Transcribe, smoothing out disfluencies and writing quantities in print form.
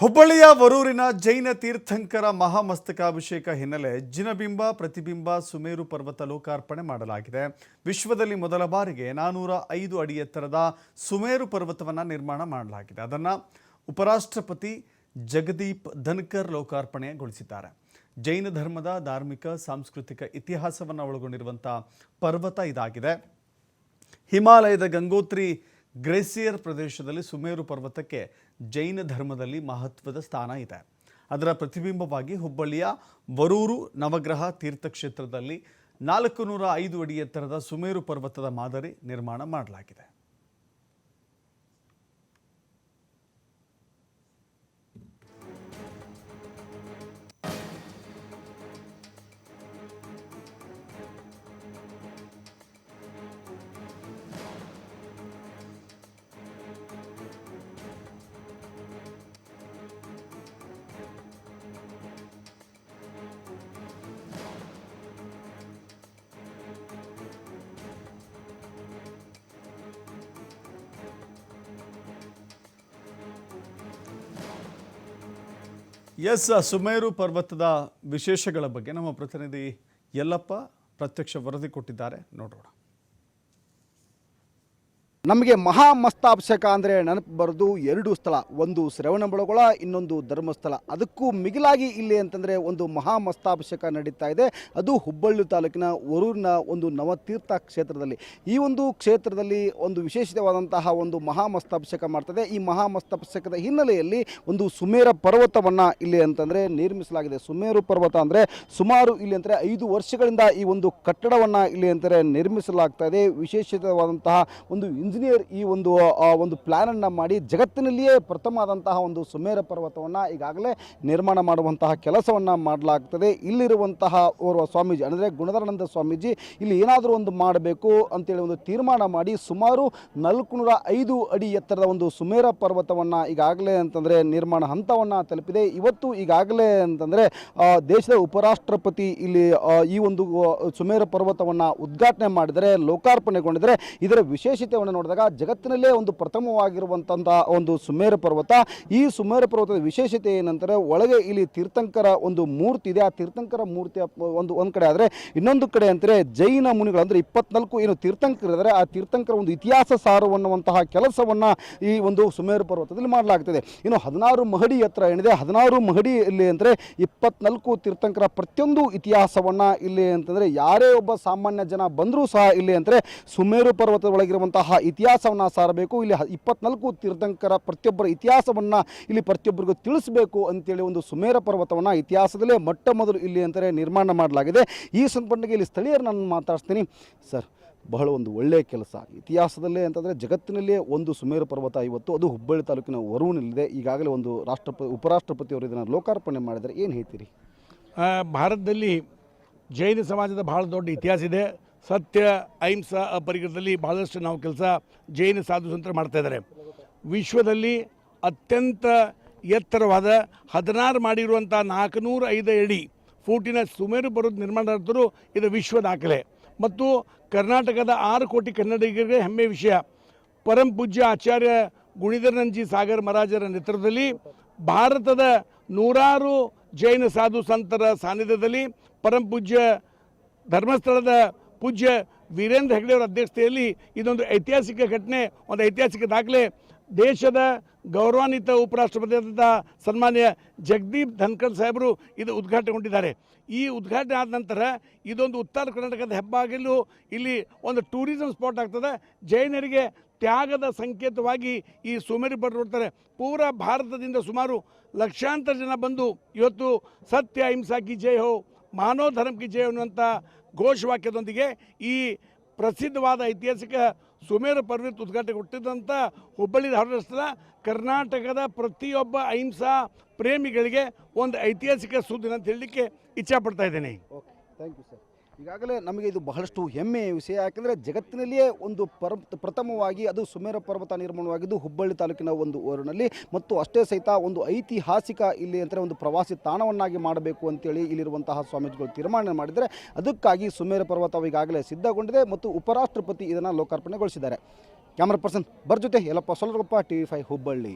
ಹುಬ್ಬಳ್ಳಿಯ ವರೂರಿನ ಜೈನ ತೀರ್ಥಂಕರ ಮಹಾಮಸ್ತಕಾಭಿಷೇಕ ಹಿನ್ನೆಲೆ ಜಿನಬಿಂಬ ಪ್ರತಿಬಿಂಬ ಸುಮೇರು ಪರ್ವತ ಲೋಕಾರ್ಪಣೆ ಮಾಡಲಾಗಿದೆ. ವಿಶ್ವದಲ್ಲಿ ಮೊದಲ ಬಾರಿಗೆ 405 ಅಡಿ ಎತ್ತರದ ಸುಮೇರು ಪರ್ವತವನ್ನು ನಿರ್ಮಾಣ ಮಾಡಲಾಗಿದೆ. ಅದನ್ನು ಉಪರಾಷ್ಟ್ರಪತಿ ಜಗದೀಪ್ ಧನ್ಕರ್ ಲೋಕಾರ್ಪಣೆಗೊಳಿಸಿದ್ದಾರೆ. ಜೈನ ಧರ್ಮದ ಧಾರ್ಮಿಕ ಸಾಂಸ್ಕೃತಿಕ ಇತಿಹಾಸವನ್ನು ಒಳಗೊಂಡಿರುವಂಥ ಪರ್ವತ ಇದಾಗಿದೆ. ಹಿಮಾಲಯದ ಗಂಗೋತ್ರಿ ಗ್ಲೇಸಿಯರ್ ಪ್ರದೇಶದಲ್ಲಿ ಸುಮೇರು ಪರ್ವತಕ್ಕೆ ಜೈನ ಧರ್ಮದಲ್ಲಿ ಮಹತ್ವದ ಸ್ಥಾನ ಇದೆ. ಅದರ ಪ್ರತಿಬಿಂಬವಾಗಿ ಹುಬ್ಬಳ್ಳಿಯ ವರೂರು ನವಗ್ರಹ ತೀರ್ಥಕ್ಷೇತ್ರದಲ್ಲಿ 405 ಅಡಿ ಎತ್ತರದ ಸುಮೇರು ಪರ್ವತದ ಮಾದರಿ ನಿರ್ಮಾಣ ಮಾಡಲಾಗಿದೆ. ಸುಮೇರು ಪರ್ವತದ ವಿಶೇಷಗಳ ಬಗ್ಗೆ ನಮ್ಮ ಪ್ರತಿನಿಧಿ ಯಲ್ಲಪ್ಪ ಪ್ರತ್ಯಕ್ಷ ವರದಿ ಕೊಟ್ಟಿದ್ದಾರೆ, ನೋಡೋಣ. ನಮಗೆ ಮಹಾಮಸ್ತಾಭಿಷೇಕ ಅಂದರೆ ನೆನಪು ಬರೋದು ಎರಡು ಸ್ಥಳ, ಒಂದು ಶ್ರವಣಬೆಳಗೊಳ, ಇನ್ನೊಂದು ಧರ್ಮಸ್ಥಳ. ಅದಕ್ಕೂ ಮಿಗಿಲಾಗಿ ಇಲ್ಲಿ ಅಂತಂದರೆ ಒಂದು ಮಹಾಮಸ್ತಾಭಿಷೇಕ ನಡೀತಾ ಇದೆ. ಅದು ಹುಬ್ಬಳ್ಳಿ ತಾಲೂಕಿನ ವರೂರಿನ ಒಂದು ನವತೀರ್ಥ ಕ್ಷೇತ್ರದಲ್ಲಿ. ಈ ಒಂದು ಕ್ಷೇತ್ರದಲ್ಲಿ ಒಂದು ವಿಶೇಷವಾದಂತಹ ಒಂದು ಮಹಾಮಸ್ತಾಭಿಷೇಕ ಮಾಡ್ತದೆ. ಈ ಮಹಾಮಸ್ತಾಭಿಷೇಕದ ಹಿನ್ನೆಲೆಯಲ್ಲಿ ಒಂದು ಸುಮೇರ ಪರ್ವತವನ್ನು ಇಲ್ಲಿ ಅಂತಂದರೆ ನಿರ್ಮಿಸಲಾಗಿದೆ. ಸುಮೇರು ಪರ್ವತ ಅಂದರೆ ಸುಮಾರು ಇಲ್ಲಿ ಅಂದರೆ 5 ವರ್ಷಗಳಿಂದ ಈ ಒಂದು ಕಟ್ಟಡವನ್ನು ಇಲ್ಲಿ ಅಂತಾರೆ ನಿರ್ಮಿಸಲಾಗ್ತಾ ಇದೆ. ವಿಶೇಷವಾದಂತಹ ಒಂದು ಇಂಜಿನಿಯರ್ ಈ ಒಂದು ಪ್ಲ್ಯಾನನ್ನು ಮಾಡಿ ಜಗತ್ತಿನಲ್ಲಿಯೇ ಪ್ರಥಮವಾದಂತಹ ಒಂದು ಸುಮೇರ ಪರ್ವತವನ್ನು ಈಗಾಗಲೇ ನಿರ್ಮಾಣ ಮಾಡುವಂತಹ ಕೆಲಸವನ್ನು ಮಾಡಲಾಗ್ತದೆ. ಇಲ್ಲಿರುವಂತಹ ಓರ್ವ ಸ್ವಾಮೀಜಿ ಅಂದರೆ ಗುಣಧರಾನಂದ ಸ್ವಾಮೀಜಿ ಇಲ್ಲಿ ಏನಾದರೂ ಒಂದು ಮಾಡಬೇಕು ಅಂತೇಳಿ ಒಂದು ತೀರ್ಮಾನ ಮಾಡಿ ಸುಮಾರು 405 ಅಡಿ ಎತ್ತರದ ಒಂದು ಸುಮೇರ ಪರ್ವತವನ್ನು ಈಗಾಗಲೇ ಅಂತಂದರೆ ನಿರ್ಮಾಣ ಹಂತವನ್ನು ತಲುಪಿದೆ. ಇವತ್ತು ಈಗಾಗಲೇ ಅಂತಂದರೆ ದೇಶದ ಉಪರಾಷ್ಟ್ರಪತಿ ಇಲ್ಲಿ ಈ ಒಂದು ಸುಮೇರ ಪರ್ವತವನ್ನು ಉದ್ಘಾಟನೆ ಮಾಡಿದರೆ, ಲೋಕಾರ್ಪಣೆಗೊಂಡಿದ್ದಾರೆ. ಇದರ ವಿಶೇಷತೆಯನ್ನು ನೋಡಿದಾಗ ಜಗತ್ತಿನಲ್ಲೇ ಒಂದು ಪ್ರಥಮವಾಗಿರುವಂತಹ ಒಂದು ಸುಮೇರು ಪರ್ವತ. ಈ ಸುಮೇರು ಪರ್ವತದ ವಿಶೇಷತೆ ಏನಂತಾರೆ, ಒಳಗೆ ಇಲ್ಲಿ ತೀರ್ಥಂಕರ ಒಂದು ಮೂರ್ತಿ ಇದೆ. ಆ ತೀರ್ಥಂಕರ ಮೂರ್ತಿಯ ಒಂದು ಕಡೆ ಆದರೆ, ಇನ್ನೊಂದು ಕಡೆ ಅಂದರೆ ಜೈನ ಮುನಿಗಳು ಅಂದರೆ 24 ಏನು ತೀರ್ಥಂಕರಿದ್ದಾರೆ, ಆ ತೀರ್ಥಂಕರ ಒಂದು ಇತಿಹಾಸ ಸಾರುವಂತಹ ಕೆಲಸವನ್ನು ಈ ಒಂದು ಸುಮೇರು ಪರ್ವತದಲ್ಲಿ ಮಾಡಲಾಗ್ತದೆ. ಇನ್ನು 16 ಮಹಡಿ ಎತ್ತರ ಏನಿದೆ, 16 ಮಹಡಿ ಇಲ್ಲಿ ಅಂದರೆ 24 ತೀರ್ಥಂಕರ ಪ್ರತಿಯೊಂದು ಇತಿಹಾಸವನ್ನು ಇಲ್ಲಿ ಅಂತಂದರೆ ಯಾರೇ ಒಬ್ಬ ಸಾಮಾನ್ಯ ಜನ ಬಂದರೂ ಸಹ ಇಲ್ಲಿ ಅಂದರೆ ಸುಮೇರು ಪರ್ವತದ ಒಳಗಿರುವಂತಹ ಇತಿಹಾಸವನ್ನು ಸಾರಬೇಕು. ಇಲ್ಲಿ 24 ತೀರ್ಥಂಕರ ಪ್ರತಿಯೊಬ್ಬರ ಇತಿಹಾಸವನ್ನು ಇಲ್ಲಿ ಪ್ರತಿಯೊಬ್ಬರಿಗೂ ತಿಳಿಸಬೇಕು ಅಂತೇಳಿ ಒಂದು ಸುಮೇರ ಪರ್ವತವನ್ನು ಇತಿಹಾಸದಲ್ಲೇ ಮೊಟ್ಟ ಮೊದಲು ಇಲ್ಲಿ ಅಂತಾರೆ ನಿರ್ಮಾಣ ಮಾಡಲಾಗಿದೆ. ಈ ಸಂದರ್ಭದಲ್ಲಿ ಇಲ್ಲಿ ಸ್ಥಳೀಯರು ನಾನು ಮಾತಾಡ್ತೀನಿ. ಸರ್, ಬಹಳ ಒಂದು ಒಳ್ಳೆಯ ಕೆಲಸ ಇತಿಹಾಸದಲ್ಲೇ ಅಂತಂದರೆ ಜಗತ್ತಿನಲ್ಲೇ ಒಂದು ಸುಮೇರು ಪರ್ವತ ಇವತ್ತು ಅದು ಹುಬ್ಬಳ್ಳಿ ತಾಲೂಕಿನ ವರೂರಿನಲ್ಲಿದೆ. ಈಗಾಗಲೇ ಒಂದು ಉಪರಾಷ್ಟ್ರಪತಿಯವರು ಇದನ್ನು ಲೋಕಾರ್ಪಣೆ ಮಾಡಿದರೆ, ಏನು ಹೇಳ್ತೀರಿ? ಭಾರತದಲ್ಲಿ ಜೈನ ಸಮಾಜದ ಬಹಳ ದೊಡ್ಡ ಇತಿಹಾಸ ಇದೆ. ಸತ್ಯ ಅಹಿಂಸಾ ಅಪರಿಗ್ರಹದಲ್ಲಿ ಭಾಳಷ್ಟು ನಾವು ಕೆಲಸ ಜೈನ ಸಾಧು ಸಂತರು ಮಾಡ್ತಾಯಿದ್ದಾರೆ. ವಿಶ್ವದಲ್ಲಿ ಅತ್ಯಂತ ಎತ್ತರವಾದ 16 ಮಾಡಿರುವಂಥ 405 ಅಡಿ ಫೂಟಿನ ಸುಮೇರು ಪರ್ವತ ನಿರ್ಮಾಣ ಮಾಡಿದ್ರು. ಇದು ವಿಶ್ವ ದಾಖಲೆ ಮತ್ತು ಕರ್ನಾಟಕದ 6 ಕೋಟಿ ಕನ್ನಡಿಗರಿಗೆ ಹೆಮ್ಮೆ ವಿಷಯ. ಪರಂ ಪೂಜ್ಯ ಆಚಾರ್ಯ ಗುಣಿಧರನಂಜಿ ಸಾಗರ್ ಮಹಾರಾಜರ ನೇತೃತ್ವದಲ್ಲಿ ಭಾರತದ 100 ಜೈನ ಸಾಧು ಸಂತರ ಸಾನ್ನಿಧ್ಯದಲ್ಲಿ ಪರಂ ಪೂಜ್ಯ ಧರ್ಮಸ್ಥಳದ ಪೂಜ್ಯ ವೀರೇಂದ್ರ ಹೆಗ್ಡೆಯವರ ಅಧ್ಯಕ್ಷತೆಯಲ್ಲಿ ಇದೊಂದು ಐತಿಹಾಸಿಕ ಘಟನೆ, ಒಂದು ಐತಿಹಾಸಿಕ ದಾಖಲೆ. ದೇಶದ ಗೌರವಾನ್ವಿತ ಉಪರಾಷ್ಟ್ರಪತಿಯಾದಂಥ ಸನ್ಮಾನ್ಯ ಜಗದೀಪ್ ಧನ್ಕರ್ ಸಾಹೇಬರು ಇದು ಉದ್ಘಾಟನೆಗೊಂಡಿದ್ದಾರೆ. ಈ ಉದ್ಘಾಟನೆ ಆದ ನಂತರ ಇದೊಂದು ಉತ್ತರ ಕರ್ನಾಟಕದ ಹೆಬ್ಬಾಗಿಲು ಇಲ್ಲಿ ಒಂದು ಟೂರಿಸಂ ಸ್ಪಾಟ್ ಆಗ್ತದೆ. ಜೈನರಿಗೆ ತ್ಯಾಗದ ಸಂಕೇತವಾಗಿ ಈ ಸುಮೇರು ಪರ್ವತ ಪೂರಾ ಭಾರತದಿಂದ ಸುಮಾರು ಲಕ್ಷಾಂತರ ಜನ ಬಂದು ಇವತ್ತು ಸತ್ಯ ಅಹಿಂಸಾ ಕಿ ಜೈ ಹೋ, ಮಾನವ ಧರ್ಮ ಕಿ ಜೈ ಅನ್ನುವಂಥ ಘೋಷವಾಕ್ಯದೊಂದಿಗೆ ಈ ಪ್ರಸಿದ್ಧವಾದ ಐತಿಹಾಸಿಕ ಸುಮೇರು ಪರ್ವತ ಉದ್ಘಾಟನೆ ಕೊಟ್ಟಿದ್ದಂಥ ಹುಬ್ಬಳ್ಳಿ ಧಾರವಾಡ ಕರ್ನಾಟಕದ ಪ್ರತಿಯೊಬ್ಬ ಅಹಿಂಸಾ ಪ್ರೇಮಿಗಳಿಗೆ ಒಂದು ಐತಿಹಾಸಿಕ ಸುದ್ದಿನ ಅಂತ ಹೇಳಲಿಕ್ಕೆ ಇಚ್ಛಾಪಡ್ತಾ ಇದ್ದೇನೆ. Okay, thank you sir. ಈಗಾಗಲೇ ನಮಗೆ ಇದು ಬಹಳಷ್ಟು ಹೆಮ್ಮೆಯ ವಿಷಯ. ಯಾಕೆಂದರೆ ಜಗತ್ತಿನಲ್ಲಿಯೇ ಒಂದು ಪ್ರಥಮವಾಗಿ ಅದು ಸುಮೇರ ಪರ್ವತ ನಿರ್ಮಾಣವಾಗಿದ್ದು ಹುಬ್ಬಳ್ಳಿ ತಾಲೂಕಿನ ಒಂದು ಊರಿನಲ್ಲಿ, ಮತ್ತು ಅಷ್ಟೇ ಸಹಿತ ಒಂದು ಐತಿಹಾಸಿಕ ಇಲ್ಲಿ ಅಂದರೆ ಒಂದು ಪ್ರವಾಸಿ ತಾಣವನ್ನಾಗಿ ಮಾಡಬೇಕು ಅಂತೇಳಿ ಇಲ್ಲಿರುವಂತಹ ಸ್ವಾಮೀಜಿಗಳು ತೀರ್ಮಾನ ಮಾಡಿದರೆ, ಅದಕ್ಕಾಗಿ ಸುಮೇರ ಪರ್ವತ ಈಗಾಗಲೇ ಸಿದ್ಧಗೊಂಡಿದೆ ಮತ್ತು ಉಪರಾಷ್ಟ್ರಪತಿ ಇದನ್ನು ಲೋಕಾರ್ಪಣೆಗೊಳಿಸಿದ್ದಾರೆ. ಕ್ಯಾಮರಾ ಪರ್ಸನ್ ಜೊತೆ ಯಲ್ಲಪ್ಪ ಸೊಲರಗೊಪ್ಪ, TV5 ಹುಬ್ಬಳ್ಳಿ.